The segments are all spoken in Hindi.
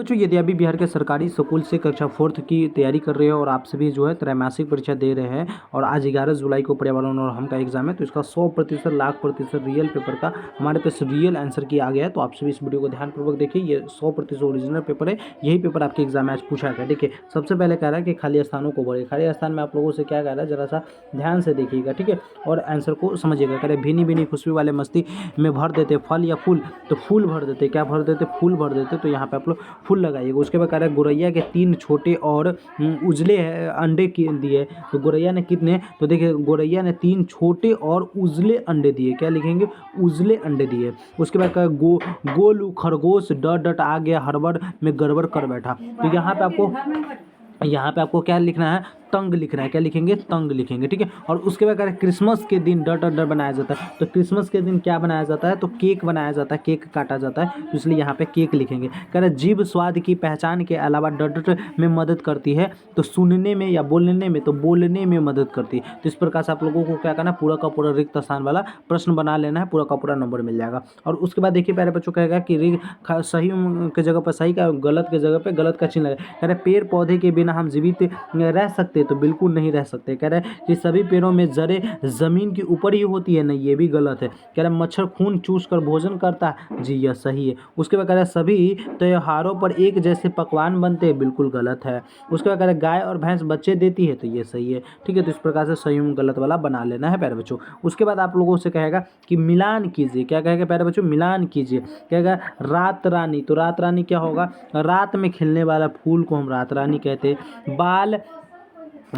बच्चों, यदि अभी बिहार के सरकारी स्कूल से कक्षा 4th की तैयारी कर रहे हो और आप सभी जो है त्रैमासिक परीक्षा दे रहे हैं और आज 11 जुलाई को पर्यावरण और हम का एग्जाम है, तो इसका 100% लाख प्रतिशत रियल पेपर का हमारे पास रियल आंसर की आ गया है। तो आप सभी इस वीडियो को ध्यानपूर्वक देखिए, ये 100% ओरिजिनल पेपर है। यही पेपर आपके एग्जाम में आज पूछा गया। देखिए, सबसे पहले कह रहा है कि खाली स्थानों को भरिए। खाली स्थान में आप लोगों से क्या कह रहा है, जरा सा ध्यान से देखिएगा, ठीक है, और आंसर को समझिएगा। कह रहे भीनी भीनी खुशबू वाले मस्ती में भर देते फल या फूल, तो फूल भर देते, क्या भर देते, फूल भर देते। तो यहाँ पे आप लोग फूल लगाइएगा। उसके बाद कह रहा है गोरैया के 3 छोटे और उजले अंडे दिए। तो गोरैया ने कितने, तो देखिए गोरैया ने 3 छोटे और उजले अंडे दिए। क्या लिखेंगे, उजले अंडे दिए। उसके बाद कहा गोलू खरगोश डट डट आ गया हड़बड़ में गड़बड़ कर बैठा। तो यहाँ पे आपको क्या लिखना है, तंग लिखना है। क्या लिखेंगे, तंग लिखेंगे, ठीक है। और उसके बाद कह रहे क्रिसमस के दिन डट डट बनाया जाता है। तो क्रिसमस के दिन क्या बनाया जाता है, तो केक बनाया जाता है, केक काटा जाता है, तो इसलिए यहाँ पे केक लिखेंगे। कह रहे जीभ स्वाद की पहचान के अलावा डट डट में मदद करती है, तो सुनने में या बोलने में, तो बोलने में मदद करती है। तो इस प्रकार से आप लोगों को क्या करना है, पूरा का पूरा रिक्त स्थान वाला प्रश्न बना लेना है, पूरा का पूरा नंबर मिल जाएगा। और उसके बाद देखिए प्यारे बच्चों, कहेगा कि सही के जगह पर सही का, गलत के जगह पे गलत का चिन्ह लगे। कह रहे पेड़ पौधे के बिना हम जीवित रह सकते, तो बिल्कुल नहीं रह सकते। कह रहे हैं कि सभी पेड़ों में जड़ें जमीन के ऊपर ही होती है, नहीं, ये भी गलत है। कह रहे मच्छर खून चूस कर भोजन करता है, जी यह सही है। उसके बाद कह रहे सभी त्योहारों पर एक जैसे पकवान बनते हैं, बिल्कुल गलत है। उसके बाद कह रहे गाय और भैंस बच्चे देती है, तो ये सही है, ठीक है। तो इस प्रकार से सही में गलत वाला बना लेना है प्यारे बच्चों। उसके बाद आप लोगों से कहेगा कि मिलान कीजिए। क्या कहेगा प्यारे बच्चों, मिलान कीजिए। कहेगा रात रानी, तो रात रानी क्या होगा, रात में खिलने वाला फूल को हम रात रानी कहते हैं। बाल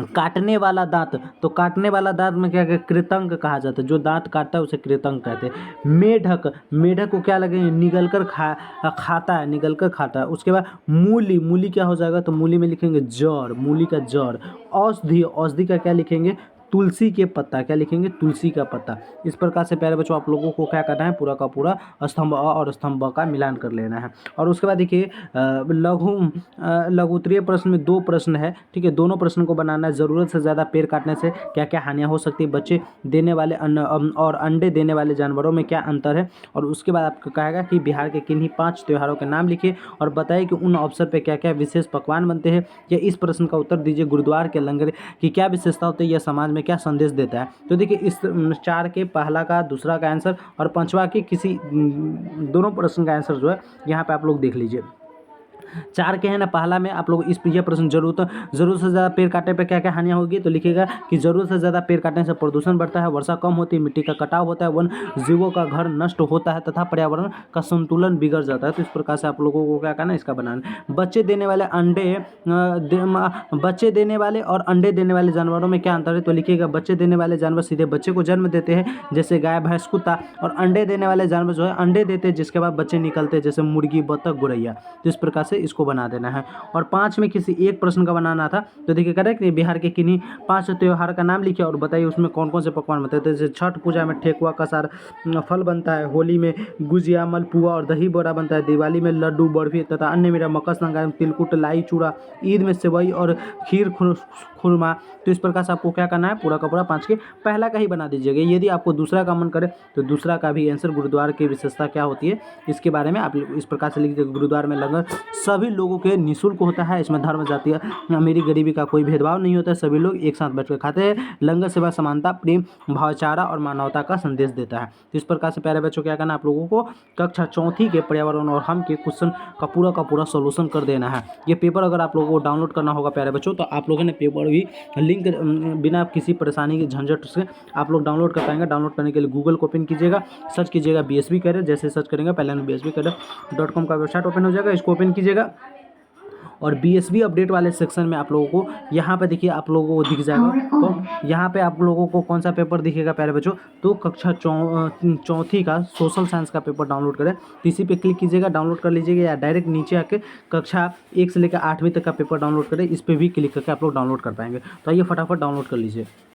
काटने वाला दांत, तो काटने वाला दांत में क्या कृतंक कहा जाता है, जो दांत काटता है उसे कृतंक कहते हैं। मेढक, मेढक को क्या लगेंगे, निगल कर खाता है, निगल कर खाता है। उसके बाद मूली, मूली क्या हो जाएगा, तो मूली में लिखेंगे जड़, मूली का जड़। औषधि, औषधि का क्या लिखेंगे, तुलसी के पत्ता। क्या लिखेंगे, तुलसी का पत्ता। इस प्रकार से प्यारे बच्चों आप लोगों को क्या करना है, पूरा का पूरा स्तंभ अ और स्तंभ ब का मिलान कर लेना है। और उसके बाद देखिए लघुत्तरीय प्रश्न में 2 प्रश्न है, ठीक है। दोनों प्रश्न को बनाना है। ज़रूरत से ज़्यादा पेड़ काटने से क्या क्या हानियाँ हो सकती है, बच्चे देने वाले और अंडे देने वाले जानवरों में क्या अंतर है। और उसके बाद आपको कहेगा कि बिहार के किन्हीं 5 त्योहारों के नाम लिखिए और बताइए कि उन अवसर पर क्या क्या विशेष पकवान बनते हैं। या इस प्रश्न का उत्तर दीजिए, गुरुद्वार के लंगर की क्या विशेषता होती है, यह समाज में क्या संदेश देता है। तो देखिए इस 4 के पहला का, दूसरा का आंसर और 5वां के किसी दोनों प्रश्न का आंसर जो है यहाँ पे आप लोग देख लीजिए। 4 के हैं ना, पहला में आप लोग इस यह प्रश्न जरूरत से ज़्यादा पेड़ काटने पर क्या क्या हानियाँ होगी, तो लिखिएगा कि ज़रूरत से ज़्यादा पेड़ काटने से प्रदूषण बढ़ता है, वर्षा कम होती है, मिट्टी का कटाव होता है, वन जीवों का घर नष्ट होता है तथा पर्यावरण का संतुलन बिगड़ जाता है। तो इस प्रकार से आप लोगों को क्या करना है, इसका बनाना। बच्चे देने वाले बच्चे देने वाले और अंडे देने वाले जानवरों में क्या अंतर है, तो लिखिएगा बच्चे देने वाले जानवर सीधे बच्चे को जन्म देते हैं, जैसे गाय भैंस कुत्ता, और अंडे देने वाले जानवर जो है अंडे देते हैं जिसके बाद बच्चे निकलते हैं, जैसे मुर्गी बतख गौरैया। तो इस प्रकार से इसको बना देना है। और 5 में किसी एक प्रश्न का बनाना था, तो देखिए करेक्ट, बिहार के किन्हीं 5 त्योहार का नाम लिखिए और बताइए उसमें कौन कौन से पकवान बनते हैं। जैसे छठ पूजा में ठेकुआ का सार फल बनता है, होली में गुजिया मलपुआ और दही बड़ा बनता है, दिवाली में लड्डू बर्फी तथा अन्य मीठा, मकर संक्रांति में तिलकुट लाई चूड़ा, ईद में सेवई और खीर खुरमा। तो इस प्रकार से आपको क्या करना है, पूरा का पूरा 5 के पहला का ही बना दीजिएगा। यदि आपको दूसरा का मन करे तो दूसरा का भी आंसर, गुरुद्वार की विशेषता क्या होती है इसके बारे में आप इस प्रकार से लिख दीजिए। गुरुद्वार में लंगर सभी लोगों के निःशुल्क होता है, इसमें धर्म जाति अमीरी गरीबी का कोई भेदभाव नहीं होता है, सभी लोग एक साथ बैठकर खाते हैं। लंगर सेवा समानता, प्रेम, भाईचारा और मानवता का संदेश देता है। तो इस प्रकार से प्यारे बच्चों क्या करना, आप लोगों को कक्षा 4 के पर्यावरण और हम के क्वेश्चन का पूरा सोल्यूशन कर देना है। ये पेपर अगर आप लोगों को डाउनलोड करना होगा प्यारे बच्चों, तो आप लोगों ने पेपर भी लिंक बिना किसी परेशानी के झंझट से आप लोग डाउनलोड कर पाएंगे। डाउनलोड करने के लिए गूगल को ओपन कीजिएगा, सर्च कीजिएगा BSB कैरियर। जैसे सर्च करेंगे पहले BSB.com का वेबसाइट ओपन हो जाएगा, इसको ओपन कीजिएगा और BSB अपडेट वाले सेक्शन में आप लोगों को यहाँ पे देखिए आप लोगों को दिख जाएगा। यहाँ पे आप लोगों को कौन सा पेपर दिखेगा प्यारे बच्चों, तो कक्षा 4 का सोशल साइंस का पेपर डाउनलोड करें, तो इसी पे क्लिक कीजिएगा, डाउनलोड कर लीजिएगा। या डायरेक्ट नीचे आके कक्षा 1 से लेकर 8वीं तक का पेपर डाउनलोड करें, इस पर भी क्लिक करके आप लोग डाउनलोड कर पाएंगे। तो आइए फटाफट डाउनलोड कर लीजिए।